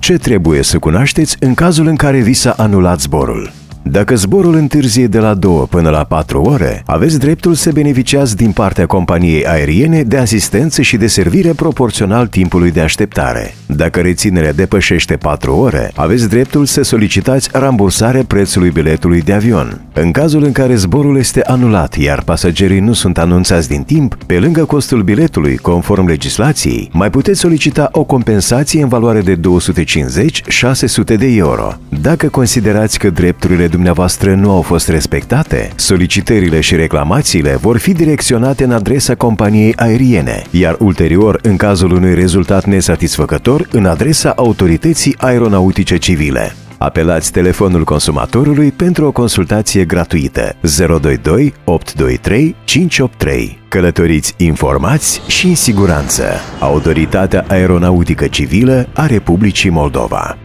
Ce trebuie să cunoașteți în cazul în care vi s-a anulat zborul? Dacă zborul întârzie de la 2 până la 4 ore, aveți dreptul să beneficiați din partea companiei aeriene de asistență și de servire proporțional timpului de așteptare. Dacă reținerea depășește 4 ore, aveți dreptul să solicitați rambursarea prețului biletului de avion. În cazul în care zborul este anulat, iar pasagerii nu sunt anunțați din timp, pe lângă costul biletului, conform legislației, mai puteți solicita o compensație în valoare de 250-600 de euro. Dacă considerați că drepturile dumneavoastră nu au fost respectate, solicitările și reclamațiile vor fi direcționate în adresa companiei aeriene, iar ulterior, în cazul unui rezultat nesatisfăcător, în adresa Autorității Aeronautice Civile. Apelați telefonul consumatorului pentru o consultație gratuită 022 823 583. Călătoriți informați și în siguranță. Autoritatea Aeronautică Civilă a Republicii Moldova.